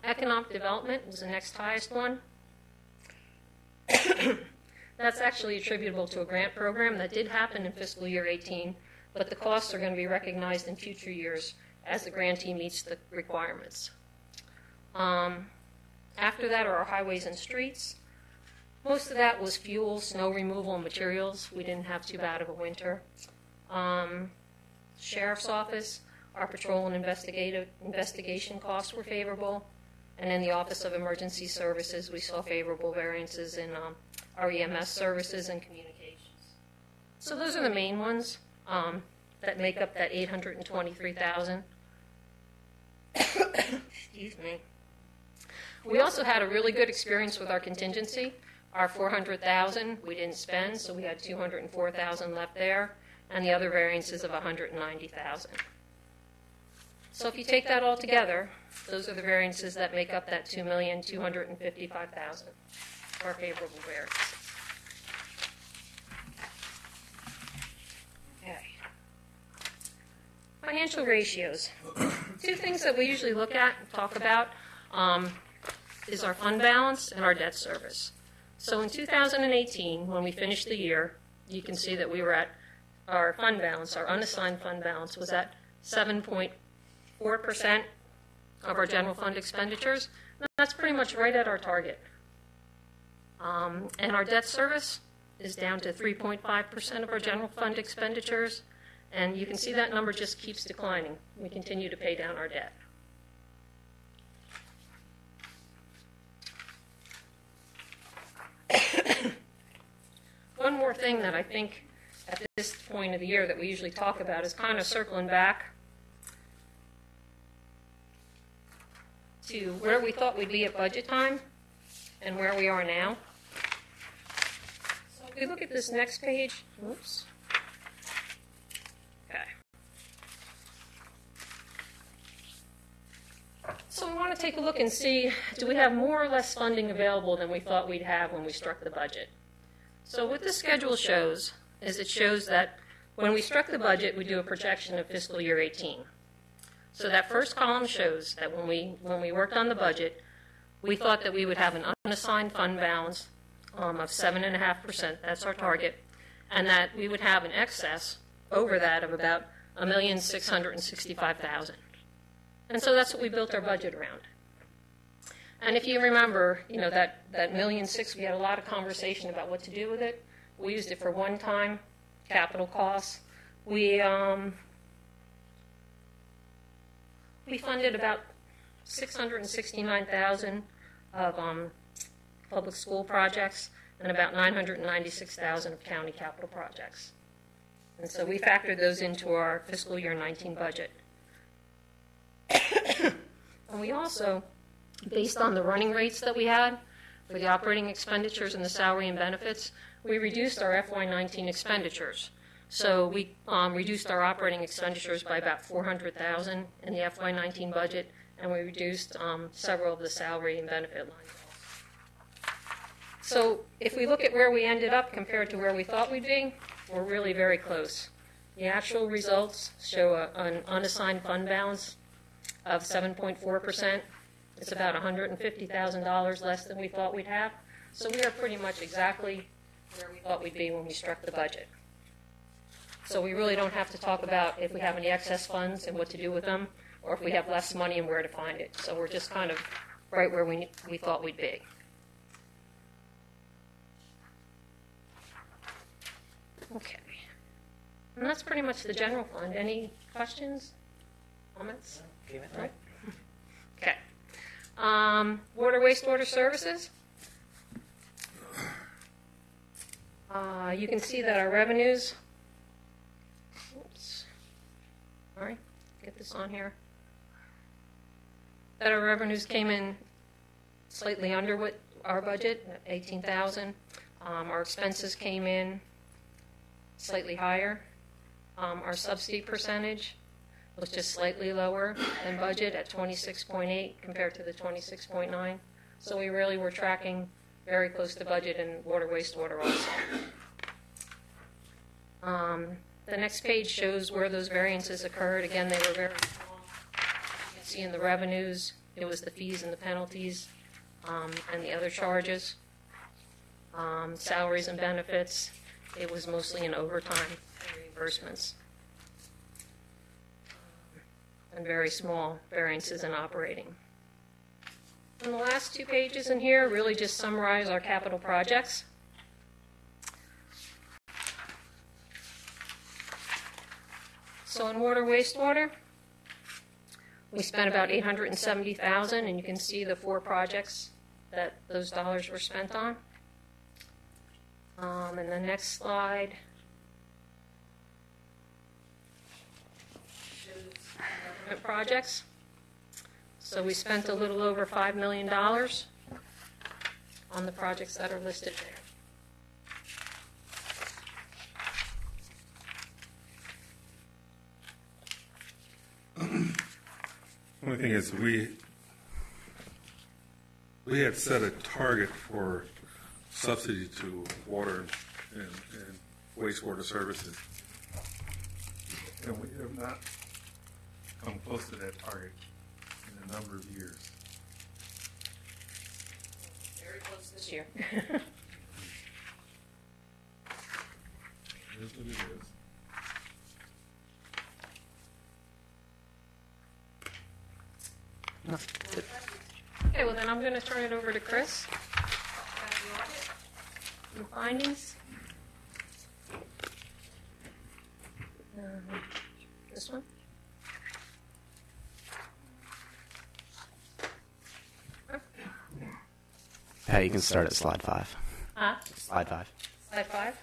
Economic development was the next highest one. That's actually attributable to a grant program that did happen in fiscal year 18, but the costs are going to be recognized in future years as the grantee meets the requirements. After that are our highways and streets. Most of that was fuel, snow removal, and materials. We didn't have too bad of a winter. Sheriff's Office, our patrol and investigation costs were favorable. And in the Office of Emergency Services, we saw favorable variances in our EMS services and communications. So those are the main ones that make up that $823,000. Excuse me. We also had a really good experience with our contingency. Our $400,000 we didn't spend, so we had $204,000 left there, and the other variances of $190,000. So if you take that all together, those are the variances that make up that $2,255,000, our favorable variances. Okay. Financial ratios. Two things that we usually look at and talk about is our fund balance and our debt service. So in 2018, when we finished the year, you can see that we were at our fund balance, our unassigned fund balance was at 7.4% of our general fund expenditures. And that's pretty much right at our target. And our debt service is down to 3.5% of our general fund expenditures. And you can see that number just keeps declining. We continue to pay down our debt. One more thing that I think at this point of the year that we usually talk about is kind of circling back to where we thought we'd be at budget time and where we are now. So if we look at this next page, oops. Okay. So we want to take a look and see, do we have more or less funding available than we thought we'd have when we struck the budget? So what this schedule shows is it shows that when we struck the budget, we do a projection of fiscal year 18. So that first column shows that when we worked on the budget, we thought that we would have an unassigned fund balance of 7.5%, that's our target, and that we would have an excess over that of about $1,665,000. And so that's what we built our budget around. And if you remember, you know, that $1.6 million, we had a lot of conversation about what to do with it. We used it for one-time capital costs. We funded about $669,000 of public school projects and about $996,000 of county capital projects. And so we factored those into our fiscal year 19 budget. And we also, based on the running rates that we had for the operating expenditures and the salary and benefits, we reduced our FY19 expenditures. So we reduced our operating expenditures by about $400,000 in the FY19 budget, and we reduced several of the salary and benefit lines. So if we look at where we ended up compared to where we thought we'd be, we're really very close. The actual results show an unassigned fund balance of 7.4%. It's about $150,000 less than we thought we'd have. So we are pretty much exactly where we thought we'd be when we struck the budget. So we really don't have to talk about if we have any excess funds and what to do with them, or if we have less money and where to find it. So we're just kind of right where we thought we'd be. Okay. And that's pretty much the general fund. Any questions? Comments? Right. Okay. Water, wastewater services. You can see that our revenues, oops, all right, get this on here, that our revenues came in slightly under what our budget, at $18,000. Our expenses came in slightly higher. Our subsidy percentage was just slightly lower than budget at 26.8 compared to the 26.9. So we really were tracking very close to budget in water, wastewater also. The next page shows where those variances occurred. Again, they were very small. You can see in the revenues It was the fees and the penalties and the other charges, salaries and benefits. It was mostly in overtime and reimbursements, and very small variances in operating. And the last 2 pages in here really just summarize our capital projects. So in water, wastewater, we spent about $870,000, and you can see the 4 projects that those dollars were spent on. And the next slide shows government projects. So we spent a little over $5 million on the projects that are listed there. Only thing is, we had set a target for subsidy to water and wastewater services, and we have not come close to that target in a number of years. Very close this year. It is what it is. Okay, well then I'm going to turn it over to Chris. Some findings. This one. Yeah, you can start at slide 5. Slide 5. Slide 5.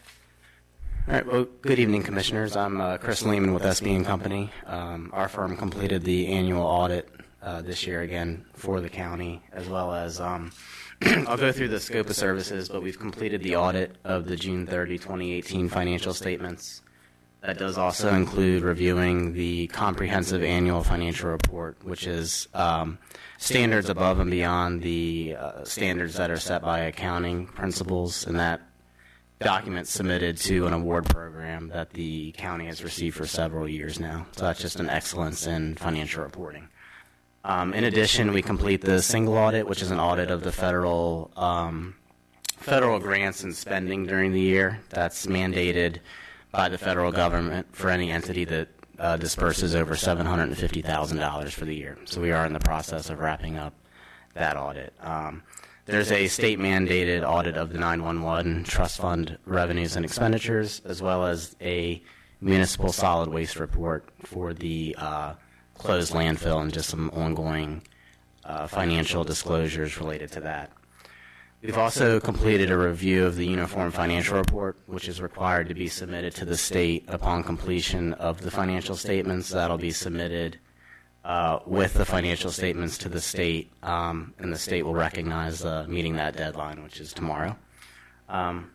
All right. Well, good evening, commissioners. I'm Chris Lehman with SB and Company. Our firm completed the annual audit this year again for the county, as well as I'll go through the scope of services, but we've completed the audit of the June 30, 2018 financial statements. That does also include reviewing the comprehensive annual financial report, which is standards above and beyond the standards that are set by accounting principles, and that document submitted to an award program that the county has received for several years now. So that's just an excellence in financial reporting. In addition, we complete the single audit, which is an audit of the federal grants and spending during the year. That's mandated by the federal government for any entity that disperses over $750,000 for the year. So we are in the process of wrapping up that audit. There's a state-mandated audit of the 911 trust fund revenues and expenditures, as well as a municipal solid waste report for the closed landfill and just some ongoing financial disclosures related to that. We've also completed a review of the Uniform Financial Report, which is required to be submitted to the state upon completion of the financial statements. That'll be submitted with the financial statements to the state, and the state will recognize meeting that deadline, which is tomorrow.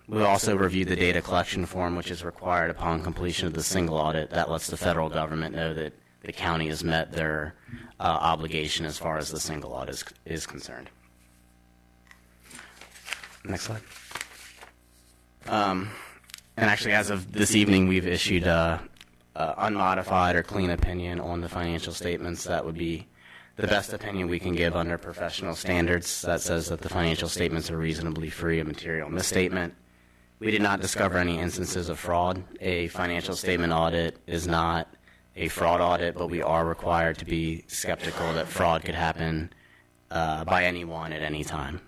We'll also review the data collection form, which is required upon completion of the single audit. That lets the federal government know that the county has met their obligation as far as the single audit is concerned. Next slide. And actually, as of this evening, we've issued an unmodified or clean opinion on the financial statements. That would be the best opinion we can give under professional standards. That says that the financial statements are reasonably free of material misstatement. We did not discover any instances of fraud. A financial statement audit is not a fraud audit, but we are required to be skeptical that fraud could happen by anyone at any time.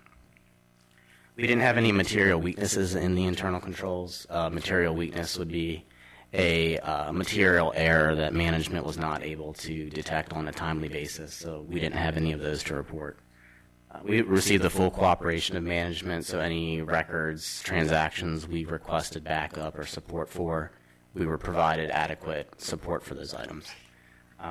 We didn't have any material weaknesses in the internal controls. Material weakness would be a material error that management was not able to detect on a timely basis, so we didn't have any of those to report. We received the full cooperation of management, so any records, transactions we requested backup or support for, we were provided adequate support for those items.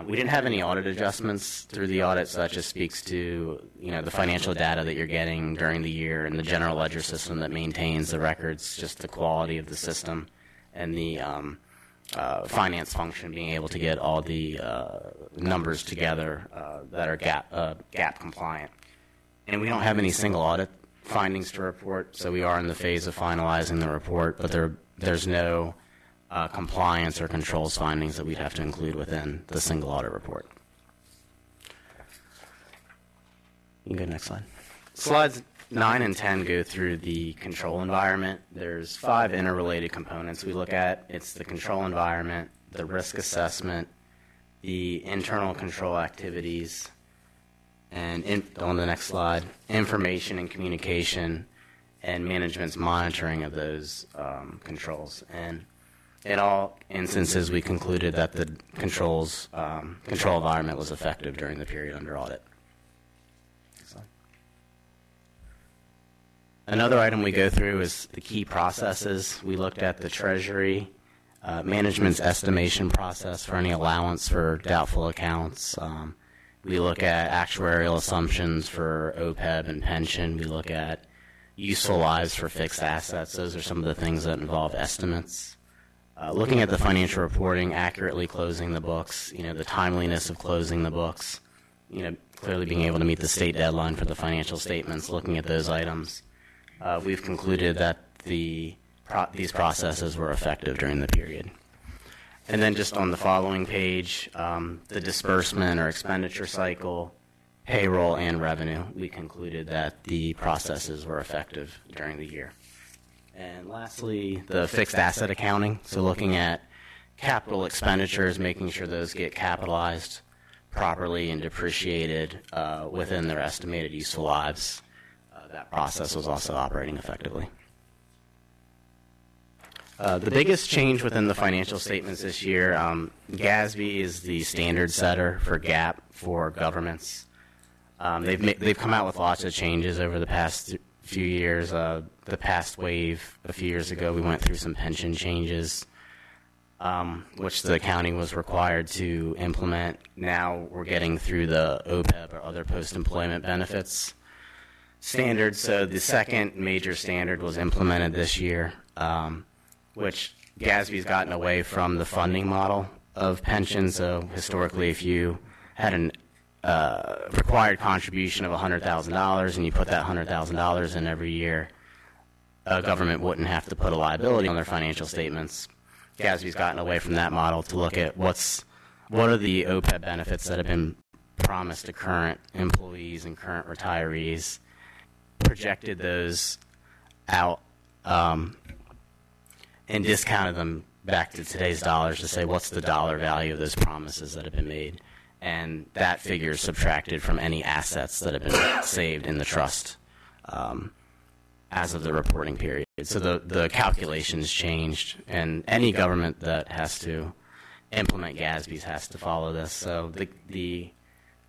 We didn't have any audit adjustments through the audit, so that just speaks to the financial data that you're getting during the year and the general ledger system that maintains the records, just the quality of the system and the finance function being able to get all the numbers together that are GAAP compliant. And we don't have any single audit findings to report, so we are in the phase of finalizing the report, but there's no compliance or controls findings that we'd have to include within the single audit report. You can go next slide. Slides 9 and 10 go through the control environment. There's 5 interrelated components we look at. It's the control environment, the risk assessment, the internal control activities, and on the next slide, information and communication, and management's monitoring of those controls. And in all instances, we concluded that the control environment was effective during the period under audit. Another item we go through is the key processes. We looked at the Treasury, management's estimation process for any allowance for doubtful accounts. We look at actuarial assumptions for OPEB and pension. We look at useful lives for fixed assets. Those are some of the things that involve estimates. Looking at the financial reporting, accurately closing the books, the timeliness of closing the books, clearly being able to meet the state deadline for the financial statements, looking at those items. We've concluded that these processes were effective during the period. And then just on the following page, the disbursement or expenditure cycle, payroll, and revenue, we concluded that the processes were effective during the year. And lastly, the fixed asset accounting, so looking at capital expenditures, making sure those get capitalized properly and depreciated within their estimated useful lives. That process was also operating effectively. The biggest change within the financial statements this year, GASB is the standard setter for GAAP for governments. They've come out with lots of changes over the past few years. The past wave, a few years ago, we went through some pension changes, which the accounting was required to implement. Now we're getting through the OPEB or other post-employment benefits standards. So the second major standard was implemented this year, which GASB's gotten away from the funding model of pensions. So historically, if you had an required contribution of $100,000 and you put that $100,000 in every year, a government wouldn't have to put a liability on their financial statements. GASB's gotten away from that model to look at what are the OPEB benefits that have been promised to current employees and current retirees, projected those out, and discounted them back to today's dollars to say what's the dollar value of those promises that have been made. And that figure is subtracted from any assets that have been saved in the trust as of the reporting period. So the calculations changed, and any government that has to implement GASB's has to follow this. So the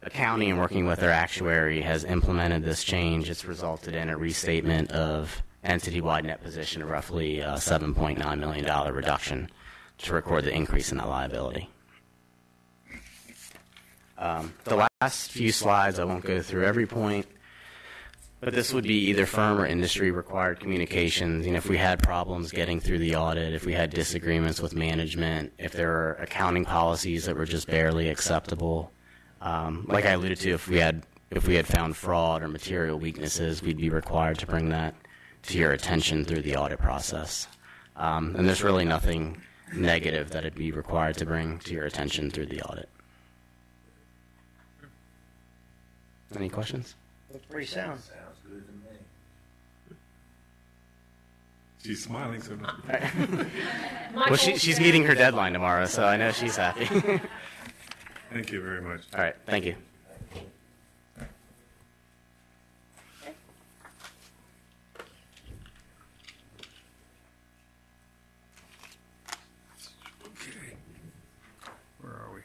accounting and working with their actuary has implemented this change. It's resulted in a restatement of entity-wide net position of roughly $7.9 million reduction to record the increase in that liability. The last few slides, I won't go through every point, but this would be either firm or industry required communications. If we had problems getting through the audit, if we had disagreements with management, if there were accounting policies that were just barely acceptable, like I alluded to, if we had found fraud or material weaknesses, we'd be required to bring that to your attention through the audit process. And there's really nothing negative that it'd be required to bring to your attention through the audit. Any questions? Looks pretty sound. Sounds good to me. She's smiling so much. Well, she's meeting her deadline tomorrow, so I know she's happy. Thank you very much. All right, thank you. Okay. Where are we?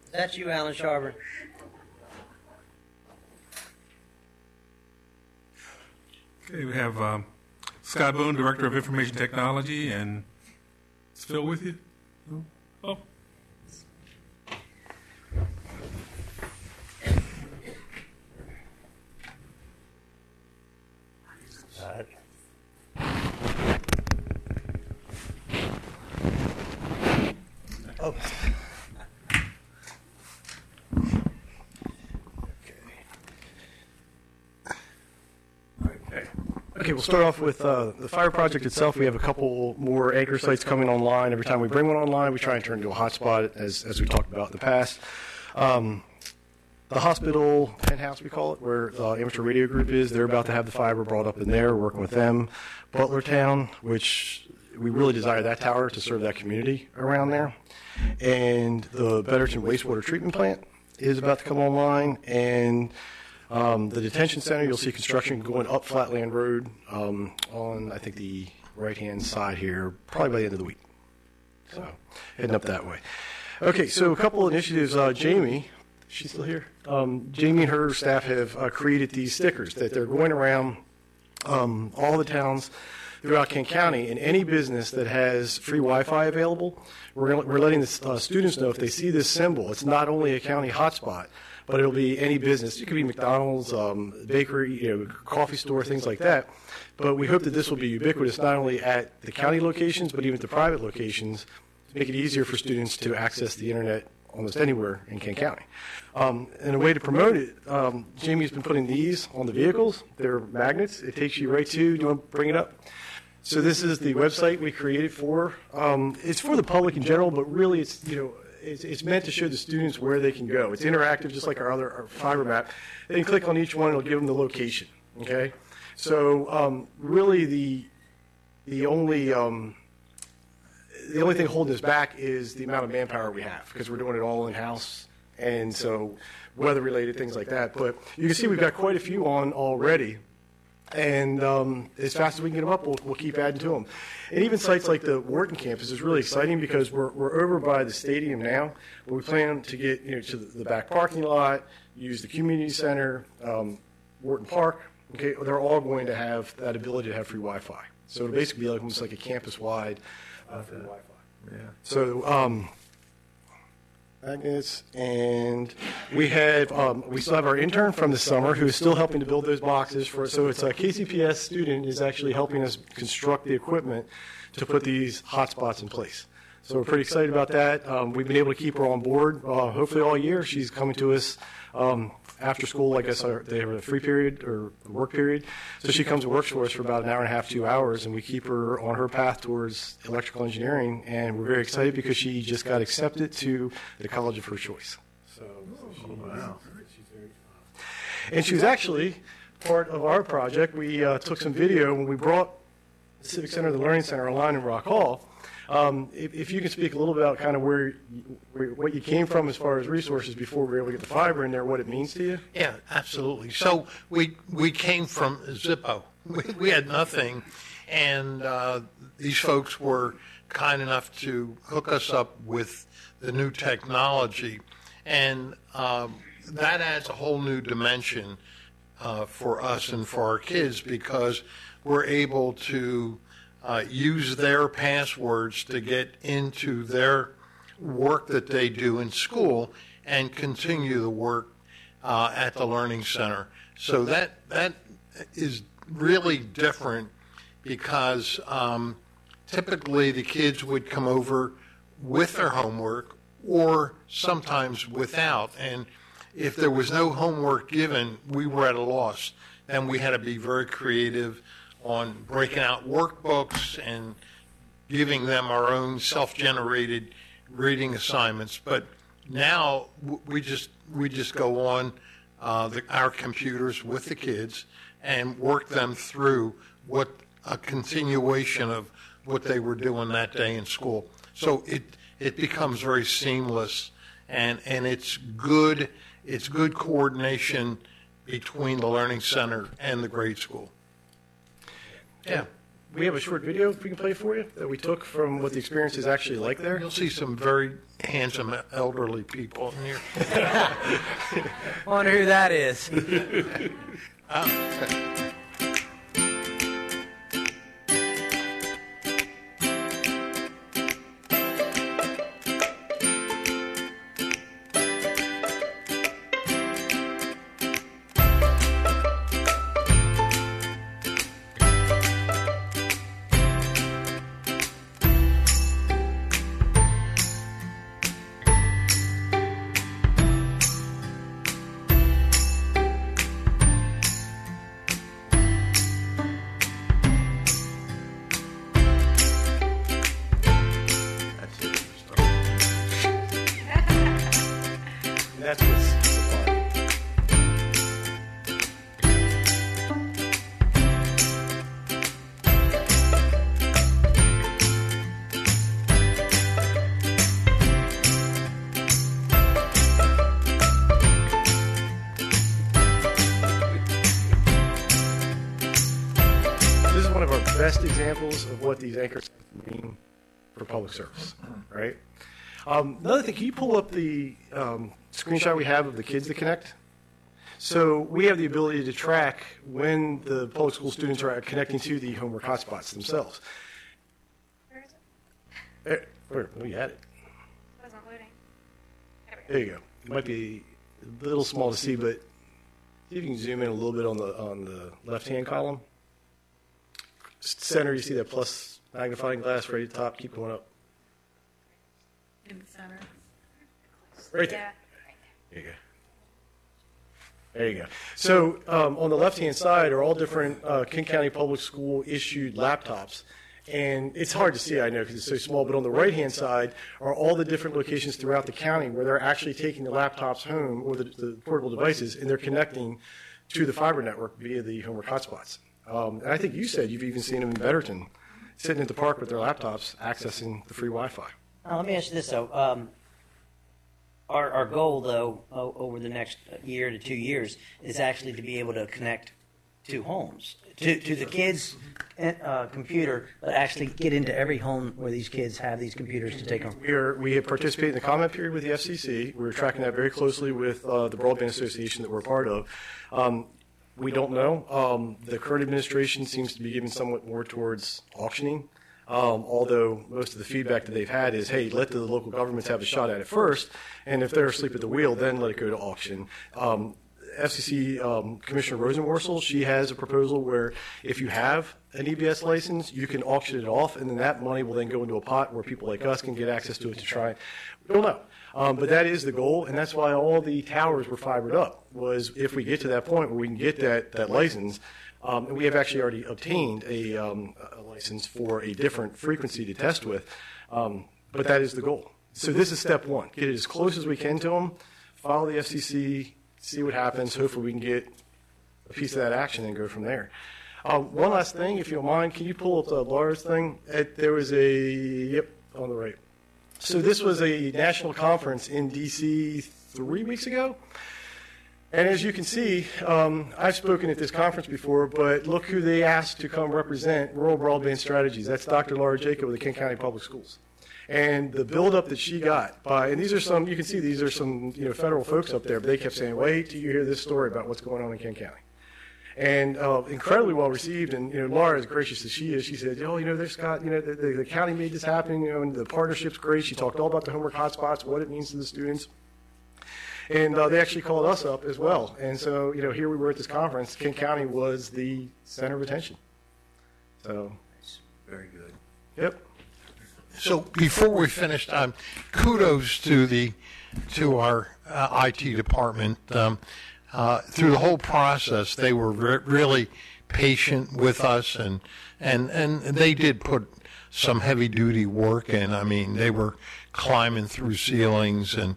Is that you, Alan Sharburn? Okay, we have Scott Boone, Director of Information Technology, and is Phil with you? No? Oh. Oh. Okay. Okay, we'll start off with the fire project itself. We have a couple more anchor sites coming online. Every time we bring one online, we try and turn it into a hotspot, as we talked about in the past. The hospital penthouse, we call it, where the amateur radio group is, they're about to have the fiber brought up in there, working with them. Butlertown, which we really desire that tower to serve that community around there. And the Betterton wastewater treatment plant is about to come online. And the detention center, you'll see construction going up Flatland Road on, I think, the right-hand side here, probably by the end of the week. So heading up that way. Okay, so a couple initiatives. Jamie, she's still here. Jamie and her staff have created these stickers that they're going around all the towns throughout Kent County, and any business that has free Wi-Fi available, we're letting the students know if they see this symbol, it's not only a county hotspot, but it'll be any business. It could be McDonald's, bakery, coffee store, things like that. But we hope that this will be ubiquitous not only at the county locations, but even at the private locations, to make it easier for students to access the internet almost anywhere in Kent County. And a way to promote it, Jamie's been putting these on the vehicles. They're magnets. It takes you right to, do you want to bring it up? So this is the website we created for. It's for the public in general, but really it's meant to show the students where they can go. It's interactive, just like our fiber map. They can click on each one, it'll give them the location. Okay, so really the only thing holding us back is the amount of manpower we have, because we're doing it all in house, and so weather-related things like that. But you can see we've got quite a few on already. And as fast as we can get them up, we'll keep adding to them. And even sites like the Wharton campus is really exciting because we're over by the stadium now, but we plan to get to the back parking lot, use the community center, Wharton Park. Okay, they're all going to have that ability to have free Wi-Fi. So it'll basically be almost like a campus-wide free Wi-Fi. Yeah. So magnets, and we still have our intern from the summer who is still helping to build those boxes for us. So it's a KCPS student is actually helping us construct the equipment to put these hotspots in place. So we're pretty excited about that. We've been able to keep her on board hopefully all year. She's coming to us after school. I guess they have a free period or work period. So she comes and works for us for about an hour and a half, 2 hours, and we keep her on her path towards electrical engineering. And we're very excited because she just got accepted to the college of her choice. So wow. And she was actually part of our project. We took some video when we brought the Civic Center, the Learning Center, online in Rock Hall. If you can speak a little bit about kind of what you came from as far as resources before we were able to get the fiber in there, what it means to you? Yeah, absolutely. So we came from Zippo. We had nothing, and these folks were kind enough to hook us up with the new technology, and that adds a whole new dimension for us and for our kids because we're able to use their passwords to get into their work that they do in school and continue the work at the Learning Center. So that is really different because typically the kids would come over with their homework or sometimes without. And if there was no homework given, we were at a loss. And we had to be very creative on breaking out workbooks and giving them our own self-generated reading assignments. But now we just go on our computers with the kids and work them through what a continuation of what they were doing that day in school. So it becomes very seamless, and it's good coordination between the Learning Center and the grade school. Yeah. We have a short video we can play for you that we took from what the experience is actually like there. You'll see some very handsome elderly people in here. Wonder who that is. Okay. And that's what's supplied. This is one of our best examples of what these anchors mean for public service, right? Another thing, can you pull up the screenshot we have of the kids that connect? So we have the ability to track when the public school students are connecting to the homework hotspots themselves. Where is it? Where you had it? It wasn't loading. There you go. It might be a little small to see, but see if you can zoom in a little bit on the left-hand column. Center, you see that plus magnifying glass right at the top. Keep going up. In the center. Right there. Yeah. There you go. There you go. So on the left-hand side are all different King County Public School issued laptops. And it's hard to see, I know, because it's so small, but on the right-hand side are all the different locations throughout the county where they're actually taking the laptops home or the portable devices, and they're connecting to the fiber network via the homework hotspots. And I think you said you've even seen them in Betterton sitting at the park with their laptops accessing the free Wi-Fi. Now, let me ask you this, though. Our goal, though, over the next year to 2 years is actually to be able to connect to homes, to the kids' computer, but actually get into every home where these kids have these computers to take home. We have participated in the comment period with the FCC. We're tracking that very closely with the Broadband Association that we're a part of. We don't know. The current administration seems to be giving somewhat more towards auctioning, although most of the feedback that they've had is, hey, let the local governments have a shot at it first, and if they're asleep at the wheel, then let it go to auction. FCC Commissioner Rosenworcel, she has a proposal where if you have an EBS license, you can auction it off, and then that money will then go into a pot where people like us can get access to it to try. We don't know. But that is the goal, and that's why all the towers were fibered up, was if we get to that point where we can get that license, and we have actually already obtained a license for a different frequency to test with, but that is the goal. So this is step one. Get it as close as we can to them, follow the FCC, see what happens. Hopefully we can get a piece of that action and go from there. One last thing, if you don't mind, can you pull up Laura's thing? There was on the right. So this was a national conference in D.C. 3 weeks ago. And as you can see, I've spoken at this conference before, but look who they asked to come represent Rural Broadband Strategies. That's Dr. Laura Jacob of the King County Public Schools. And the buildup that she got and these are some, you can see these are some federal folks up there, but they kept saying, wait till you hear this story about what's going on in King County. And incredibly well received. And Laura, as gracious as she is, she said, there's Scott, the county made this happen, and the partnership's great. She talked all about the homework hotspots, what it means to the students. And they actually called us up as well. And so, here we were at this conference. King County was the center of attention. So, Very good. yep. So before we finish, kudos to our IT department. Through the whole process, they were really patient with us, and they did put some heavy duty work in. I mean, they were climbing through ceilings, and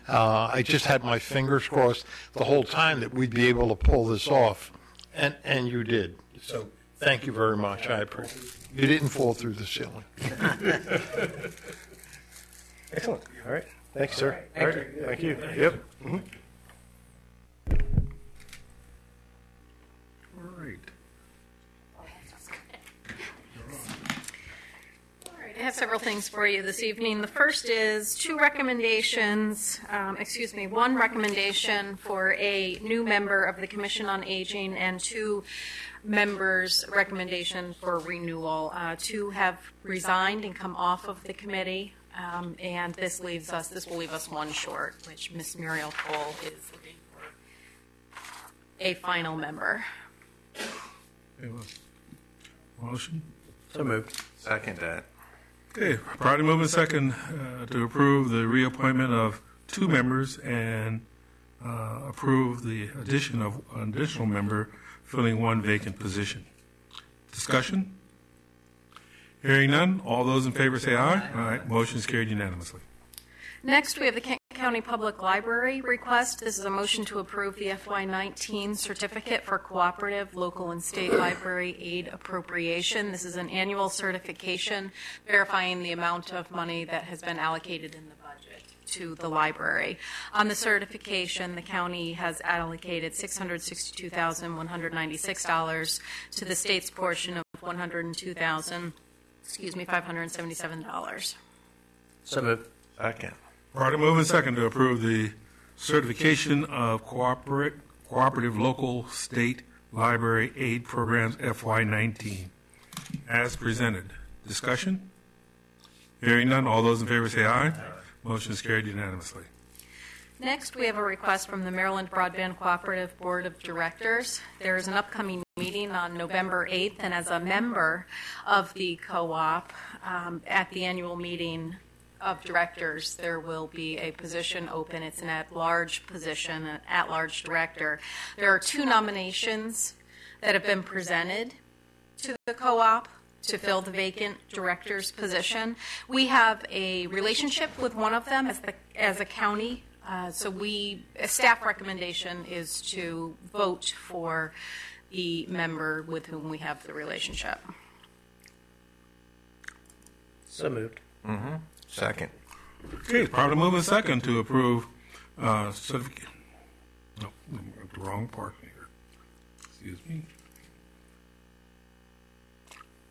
I just had my fingers crossed the whole time that we'd be able to pull this off, and you did. So thank you very much. I appreciate it. You didn't fall through the ceiling. Excellent. All right. Thank you, sir. All right. Thank you. Yep. Mm-hmm. All right. I have several things for you this evening. The first is one recommendation for a new member of the Commission on Aging and 2 members' recommendation for renewal. 2 have resigned and come off of the committee, and this will leave us 1 short, which Ms. Muriel Cole is looking for a final member. Motion? So moved. Second that. Okay, probably moving second to approve the reappointment of 2 members and approve the addition of an additional member filling 1 vacant position. Discussion? Hearing none, all those in favor say aye. Aye. Motion is carried unanimously. Next, we have the Kent County County Public Library request. This is a motion to approve the FY19 certificate for cooperative local and state library aid appropriation. This is an annual certification verifying the amount of money that has been allocated in the budget to the library. On the certification, the county has allocated $662,196 to the state's portion of $577. So moved. Second. Probably moving second to approve the certification of cooperative local state library aid programs FY19 as presented. Discussion? Hearing none, all those in favor say aye. Motion is carried unanimously. Next, we have a request from the Maryland Broadband Cooperative Board of Directors. There is an upcoming meeting on November 8th, and as a member of the co-op, at the annual meeting of directors, there will be a position open. It's an at-large position, an at-large director. There are 2 nominations that have been presented to the co-op to fill the vacant director's position. We have a relationship with one of them as a county, so a staff recommendation is to vote for the member with whom we have the relationship. So moved. Second. Okay, probably moving second to approve certificate. No, I'm at the wrong part here. Excuse me.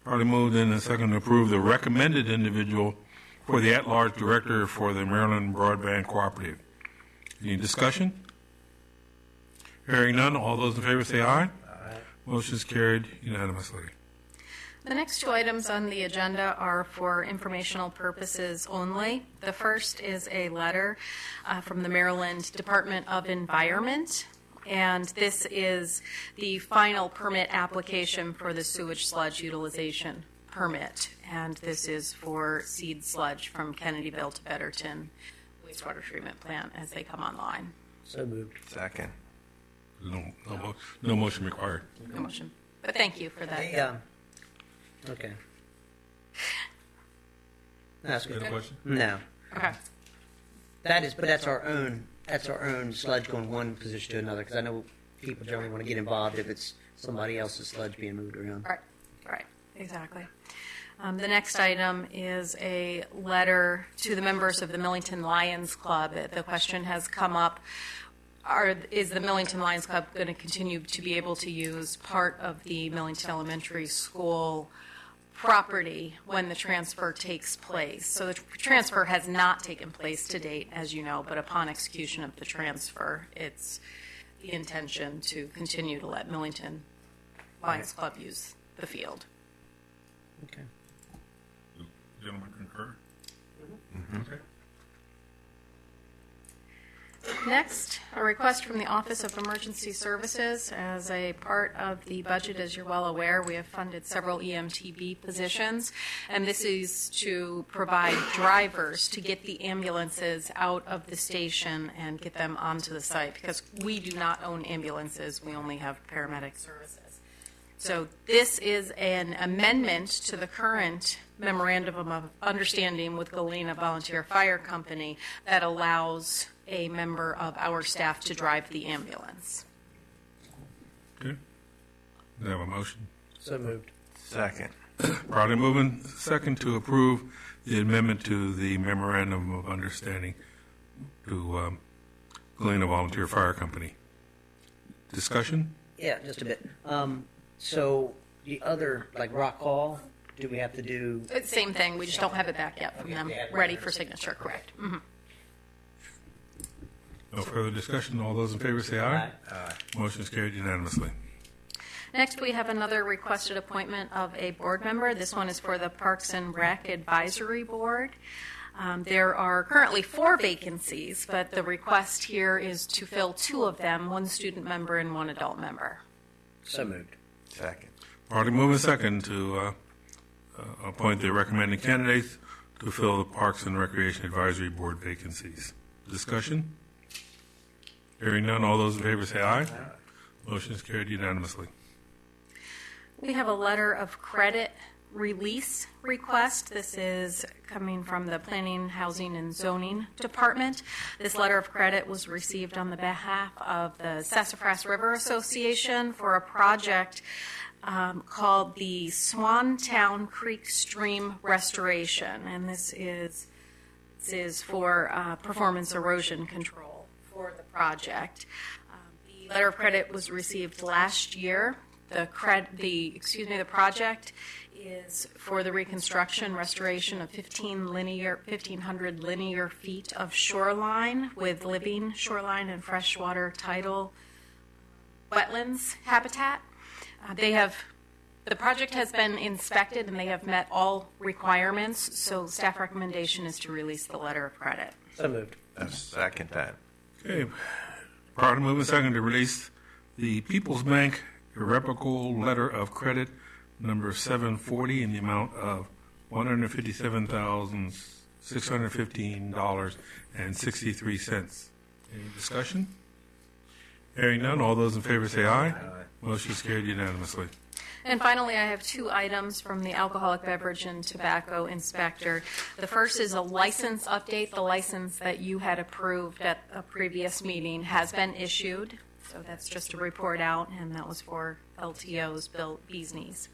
Probably moved in a second to approve the recommended individual for the at-large director for the Maryland Broadband Cooperative. Any discussion? Hearing none, all those in favor say aye. Motion is carried unanimously. The next 2 items on the agenda are for informational purposes only. The first is a letter from the Maryland Department of Environment, and this is the final permit application for the sewage sludge utilization permit, and this is for seed sludge from Kennedyville to Betterton wastewater treatment plant as they come online. So moved. Second. No motion required. No motion, but thank you for that. Hey, okay. That's You have a good. question? No, Okay. that's our own. That's our own sludge going one position to another. Because I know people generally want to get involved if it's somebody else's sludge being moved around. Right, exactly. The next item is a letter to the members of the Millington Lions Club. The question has come up, is the Millington Lions Club going to continue to be able to use part of the Millington Elementary School property when the transfer takes place? So the transfer has not taken place to date, as you know, but upon execution of the transfer, it's the intention to continue to let Millington Lions Club use the field. Okay. Gentlemen concur? Okay. Next, a request from the Office of Emergency Services. As a part of the budget, as you're well aware, we have funded several EMTB positions, and this is to provide drivers to get the ambulances out of the station and get them onto the site, because we do not own ambulances, we only have paramedic services. So this is an amendment to the current memorandum of understanding with Galena Volunteer Fire Company that allows a member of our staff to drive the ambulance. Okay. Do I have a motion? So moved. Second. Probably moving second to approve the amendment to the memorandum of understanding to Galena Volunteer Fire Company. Discussion? Yeah, just a bit. So the other, like Rock Hall, do we have to do? It's the same thing, we just don't have it back yet from them, ready for signature, correct? Mhm. No further discussion. All those in favor say aye. Aye. Motion is carried unanimously. Next, we have another requested appointment of a board member. This one is for the Parks and Rec Advisory Board. There are currently 4 vacancies, but the request here is to fill 2 of them, 1 student member and 1 adult member. So moved. Second. Already moving second to appoint the recommended candidates to fill the Parks and Recreation Advisory Board vacancies. Discussion? Hearing none, all those in favor say aye. Motion is carried unanimously. We have a letter of credit release request. This is coming from the Planning, Housing, and Zoning Department. This letter of credit was received on the behalf of the Sassafras River Association for a project called the Swantown Creek Stream Restoration, and this is for performance erosion control for the project. The letter of credit was received last year. The project is for the reconstruction, restoration of 1,500 linear feet of shoreline with living shoreline and freshwater tidal wetlands habitat. The project has been inspected and they have met all requirements, so staff recommendation is to release the letter of credit. So moved. Second that. Okay. Properly moving second to release the People's Bank irrevocable letter of credit number 740 in the amount of $157,615.63. Any discussion? Hearing none, all those in favor say aye. Motion is carried unanimously. And finally, I have two items from the Alcoholic Beverage and Tobacco Inspector. The first is a license update. The license that you had approved at a previous meeting has been issued. So that's just a report out, and that was for LTO's Bees Knees.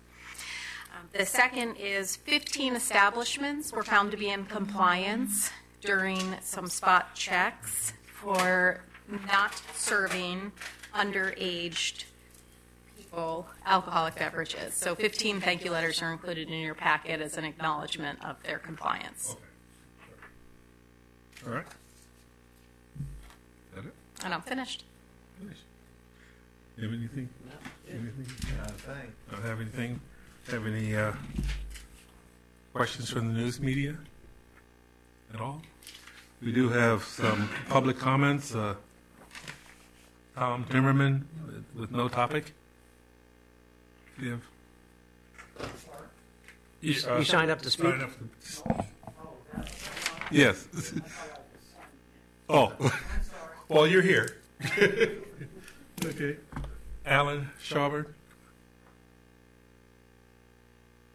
The second is 15 establishments were found to be in compliance during some spot checks for not serving underaged people alcoholic beverages. So 15 thank you letters are included in your packet as an acknowledgement of their compliance. All right. Is that it? And I'm finished. You have anything? Anything? Thanks. Don't have anything? Have any questions from the news media at all? We do have some public comments. Tom Timmerman with no topic. Do you have? You signed up to speak? Sign up to- Yes. Oh, well, you're here. Okay. Alan Schaubert.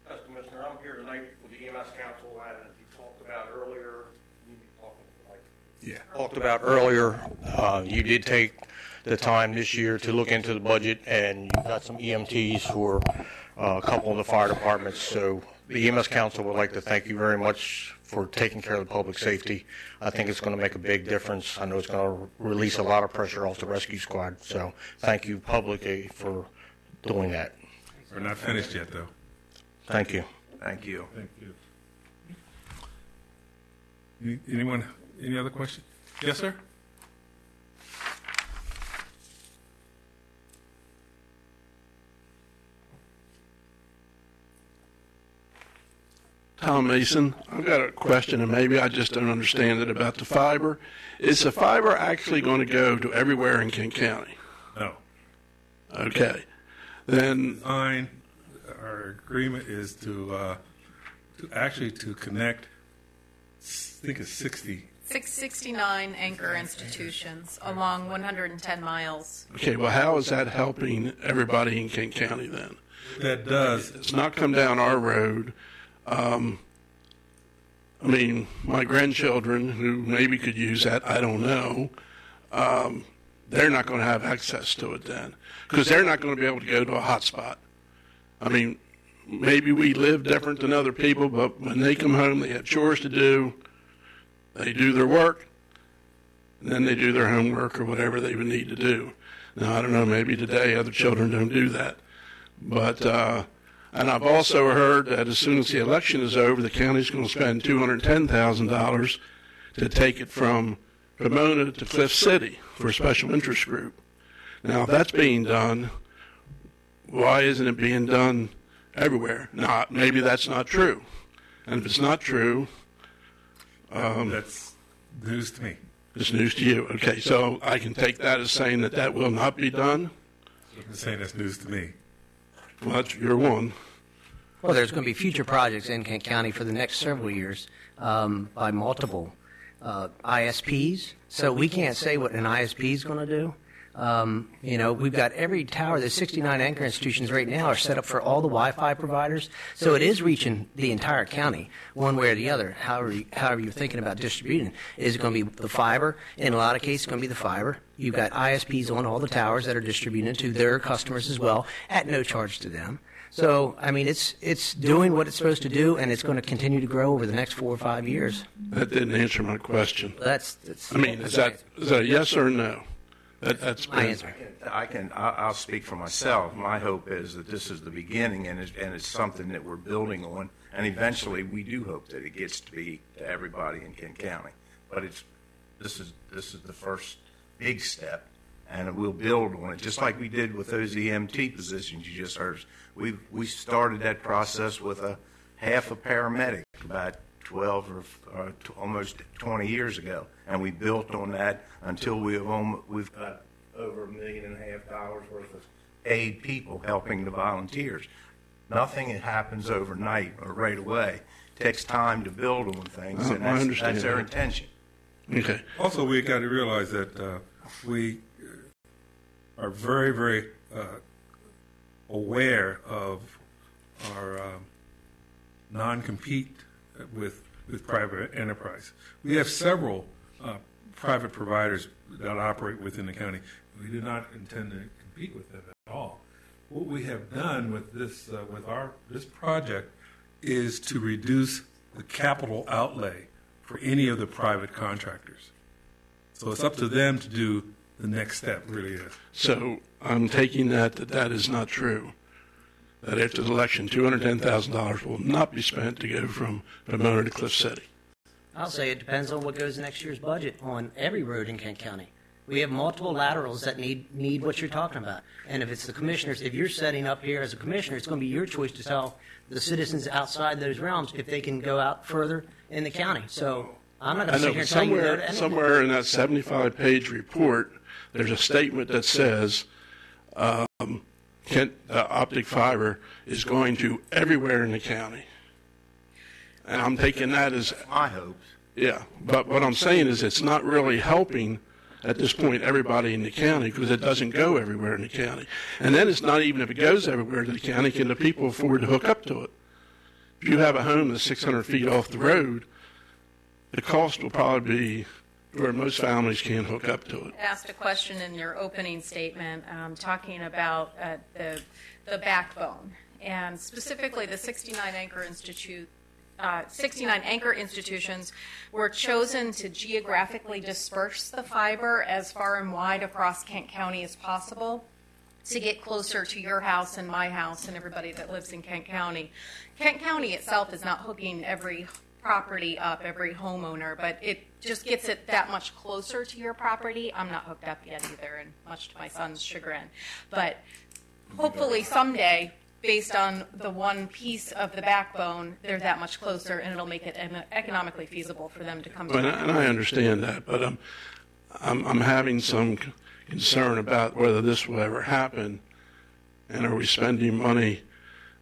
Yes, Commissioner, I'm here tonight with the EMS Council, and as you talked about earlier, you did take the time this year to look into the budget, and you got some EMTs for a couple of the fire departments. So the EMS Council would like to thank you very much for taking care of the public safety. I think it's going to make a big difference. I know it's going to release a lot of pressure off the rescue squad. So thank you publicly for doing that. We're not finished yet, though. Thank you. Thank you. Thank you. Anyone? Any other questions? Yes, sir. Tom Mason, I've got a question, and maybe I just don't understand it about the fiber. Is the fiber actually going to go to everywhere in Kent County? No. Okay. Then, Fine. Our agreement is to connect. I think it's 60. 669 anchor institutions along 110 miles. okay, well, how is that helping everybody in Kent County then? That does. It's not come down our road. I mean, my grandchildren, who maybe could use that, I don't know, they're not going to have access to it then, because they're not going to be able to go to a hotspot. I mean, maybe we live different than other people, but when they come home, they have chores to do, they do their work, and then they do their homework or whatever they would need to do. Now, I don't know, maybe today other children don't do that, but and I've also heard that as soon as the election is over, the county's going to spend $210,000 to take it from Pomona to Cliff City for a special interest group. Now, if that's being done, why isn't it being done everywhere? Maybe that's not true. And if it's not true, that's news to me. it's news to you. Okay, so I can take that as saying that that will not be done? I'm saying that's news to me. Well, that's your one. Well, there's going to be future projects in Kent County for the next several years by multiple ISPs. So we can't say what an ISP is going to do, We've got every tower. There's 69 anchor institutions right now are set up for all the Wi-Fi providers. So it is reaching the entire county one way or the other, however you're thinking about distributing. Is it going to be the fiber? In a lot of cases, it's going to be the fiber. You've got ISPs on all the towers that are distributing to their customers as well at no charge to them. So, it's doing what it's supposed to do, and it's going to continue to grow over the next 4 or 5 years. That didn't answer my question. That's is that a yes or no? That's my answer. I'll speak for myself. My hope is that this is the beginning, and it's something that we're building on, and eventually we do hope that it gets to be to everybody in Kent County. But this is the first big step, and we'll build on it, just like we did with those EMT positions you just heard. We started that process with half a paramedic about 12 or almost 20 years ago, and we built on that until we've got over $1.5 million worth of paid people helping the volunteers. Nothing happens overnight or right away. It takes time to build on things, and that's our intention. Okay. Also, we got to realize that we are very, very aware of our non-compete with private enterprise. We have several private providers that operate within the county. We do not intend to compete with them at all. What we have done with this this project is to reduce the capital outlay for any of the private contractors. So it's up to them to do the next step, really is. So I'm taking that is not true. That after the election, $210,000 will not be spent to go from Pomona to Cliff City. I'll say it depends on what goes in next year's budget on every road in Kent County. We have multiple laterals that need what you're talking about. And if it's the commissioners, if you're setting up here as a commissioner, it's going to be your choice to tell the citizens outside those realms if they can go out further in the county. So I'm not going to sit here and tell you no to anything. Somewhere in that 75-page report, there's a statement that says Kent optic fiber is going to everywhere in the county. And I'm taking that as my hopes. Yeah, but what I'm saying is it's not really helping at this point everybody in the county because it doesn't go everywhere in the county. And then it's not even if it goes everywhere in the county, can the people afford to hook up to it? If you have a home that's 600 feet off the road, the cost will probably be where most families can't hook up to it. Asked a question in your opening statement talking about the backbone, and specifically the 69 anchor institutions were chosen to geographically disperse the fiber as far and wide across Kent County as possible to get closer to your house and my house and everybody that lives in Kent County. Kent County itself is not hooking every property up, every homeowner, but it just gets it that much closer to your property. I'm not hooked up yet either, and much to my son's chagrin. But hopefully someday, based on the one piece of the backbone, they're that much closer, and it'll make it economically feasible for them to come to. And I understand that, but I'm having some concern about whether this will ever happen, and are we spending money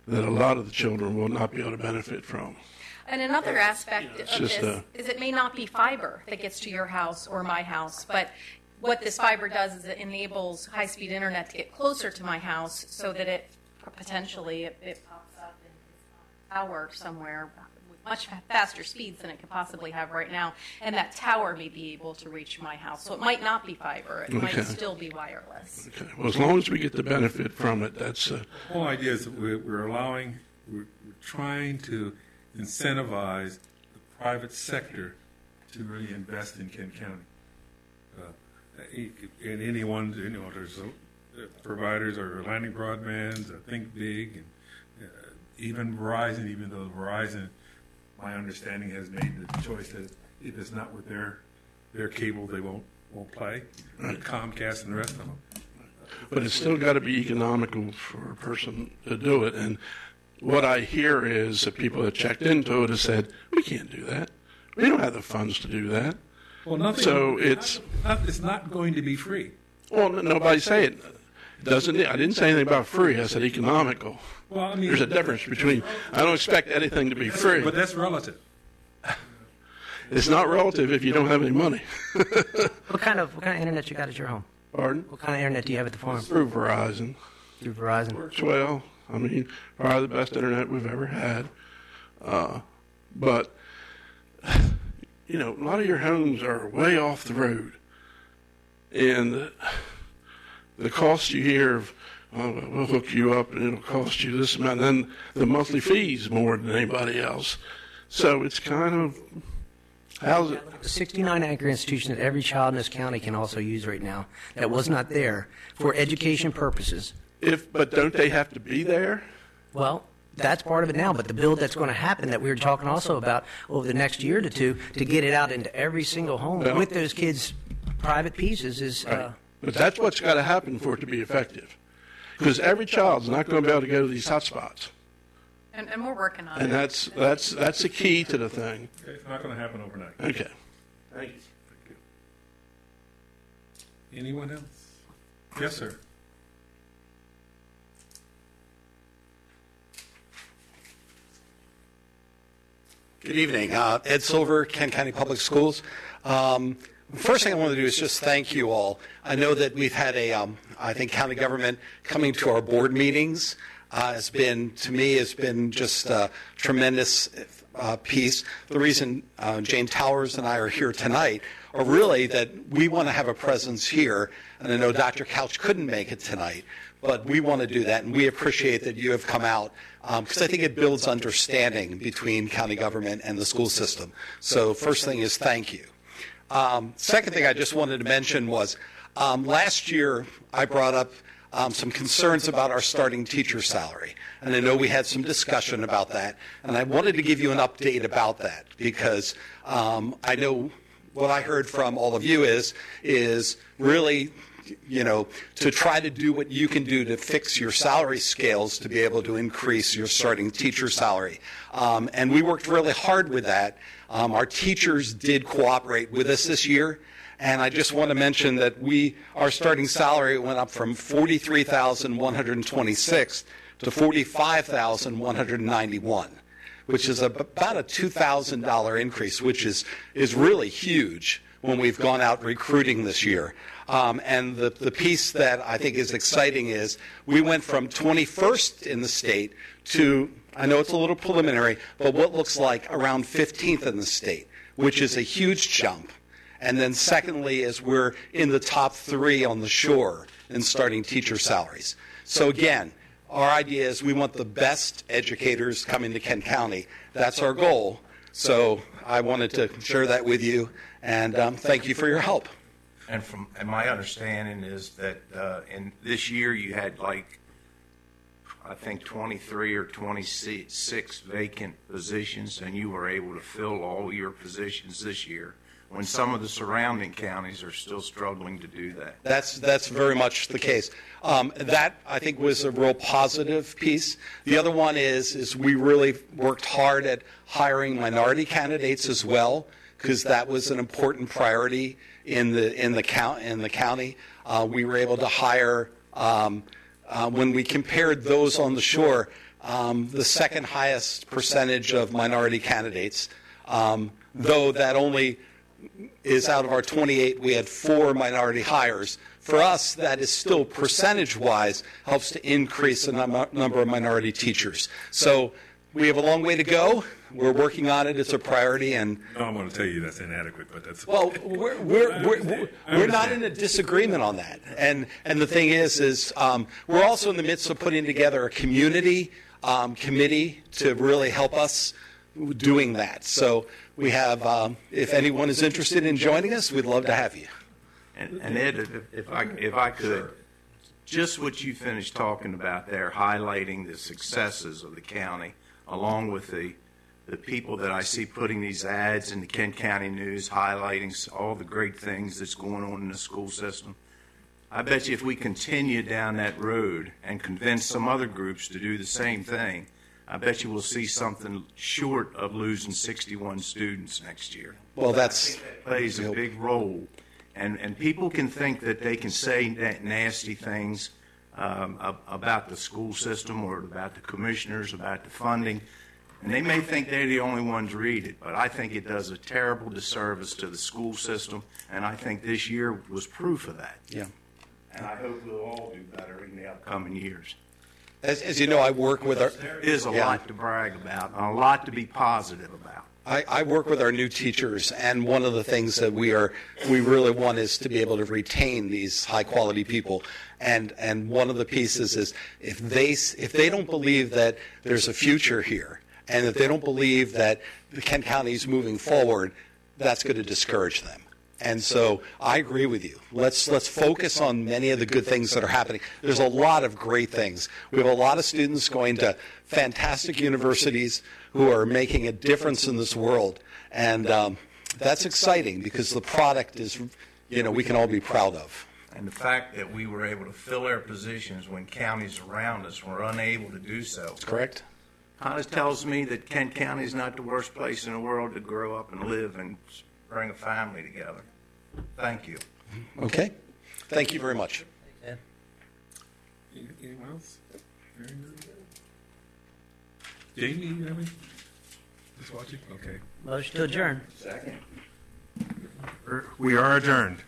that a lot of the children will not be able to benefit from. And another aspect of this is it may not be fiber that gets to your house or my house, but what this fiber does is it enables high-speed internet to get closer to my house so that it potentially it pops up in a tower somewhere with much faster speeds than it could possibly have right now, and that tower may be able to reach my house. So it might not be fiber. It might still be wireless. Okay. Well, as long as we get the benefit from it, that's... The whole idea is that we're trying to incentivize the private sector to really invest in Kent County. And anyone, there's providers are Atlantic Broadband, Think Big, and even Verizon, even though Verizon, my understanding, has made the choice that if it's not with their cable, they won't play. Comcast and the rest of them. But it's still got to be economical for a person to do it. And what I hear is that people that checked into it have said, we can't do that. We don't have the funds to do that. Well, it's not going to be free. Well, nobody's saying it. I didn't say anything about free. I said economical. Well, I mean, there's a difference between. I don't expect anything to be free. But that's relative. It's not relative if you don't have any money. What kind of internet you got at your home? Pardon? What kind of internet do you have at the farm? Through Verizon. Through Verizon? Works well. I mean, probably the best internet we've ever had. But, you know, a lot of your homes are way off the road. And the cost you hear of, oh, we'll hook you up and it'll cost you this amount, and then the monthly fee's more than anybody else. So it's kind of, how's it? The 69 anchor institution that every child in this county can also use right now that was not there for education purposes. But don't they have to be there? Well, that's part of it now, but the build that's going to happen that we were talking also about over the next year to two to get it out into every single home with those kids' private pieces is... Right. But that's what's got to happen for it to be effective. Because every child's not going to be able to go to these hot spots. And we're working on And it. that's the key to the thing. Okay, it's not going to happen overnight. Okay. Thank you. Anyone else? Yes, sir. Good evening. Ed Silver, Kent County Public Schools. First thing I want to do is just thank you all. I know that we've had I think county government coming to our board meetings has been just a tremendous piece. The reason Jane Towers and I are here tonight are really that we want to have a presence here, and I know Dr. Couch couldn't make it tonight, but we want to do that, and we appreciate that you have come out because I think it builds understanding between county government and the school system. So first thing is thank you. Second thing I just wanted to mention was last year I brought up some concerns about our starting teacher salary. And I know we had some discussion about that. And I wanted to give you an update about that because I know what I heard from all of you is really, you know, to try to do what you can do to fix your salary scales to be able to increase your starting teacher salary. And we worked really hard with that. Our teachers did cooperate with us this year. And I just want to mention that our starting salary went up from $43,126 to $45,191, which is about a $2,000 increase, which is really huge when we've gone out recruiting this year. And the piece that I think is exciting is we went from 21st in the state to, I know it's a little preliminary, but what looks like around 15th in the state, which is a huge jump. And then secondly is we're in the top 3 on the shore in starting teacher salaries. So again, our idea is we want the best educators coming to Kent County. That's our goal. So I wanted to share that with you, and thank you for your help. And my understanding is that in this year you had I think 23 or 26 vacant positions, and you were able to fill all your positions this year, when some of the surrounding counties are still struggling to do that. That's very much the case. That, I think, was a real positive piece. The other one is we really worked hard at hiring minority candidates as well, because that was an important priority in the county. We were able to hire, when we compared those on the shore, the second highest percentage of minority candidates, though that only is out of our 28, we had 4 minority hires. For us, that is still percentage-wise helps to increase the number of minority teachers. So we have a long way to go. We're working on it. It's a priority. And No, I'm going to tell you that's inadequate, but that's... Well, we're not in a disagreement on that. And the thing is we're also in the midst of putting together a community committee to really help us doing that. So we have, if anyone is interested in joining us, we'd love to have you. And Ed, if I could, just what you finished talking about there, highlighting the successes of the county, along with the people that I see putting these ads in the Kent County News, highlighting all the great things that's going on in the school system. I bet you if we continue down that road and convince some other groups to do the same thing, I bet you we'll see something short of losing 61 students next year. Well, that plays a big role. And people can think that they can say nasty things about the school system or about the commissioners, about the funding, and they may think they're the only ones read it, but I think it does a terrible disservice to the school system, and I think this year was proof of that. Yeah. and I hope we'll all do better in the upcoming years. As you know, I work with our. There is a Yeah. lot to brag about, and a lot to be positive about. I work with our new teachers, and one of the things that we really want is to be able to retain these high quality people. And one of the pieces is if they don't believe that there's a future here, and if they don't believe that the Kent County is moving forward, that's going to discourage them. And so I agree with you. Let's focus on many of the good things that are happening. There's a lot of great things. We have a lot of students going to fantastic universities who are making a difference in this world. And that's exciting because the product is, we can all be proud of. And the fact that we were able to fill our positions when counties around us were unable to do so. Correct. Kind of tells me that Kent County is not the worst place in the world to grow up and live and bring a family together. Thank you. Okay. Thank you very much. Anyone else? Very good. Jamie, you have any? Just watching? Okay. Motion to adjourn. Second. We are adjourned.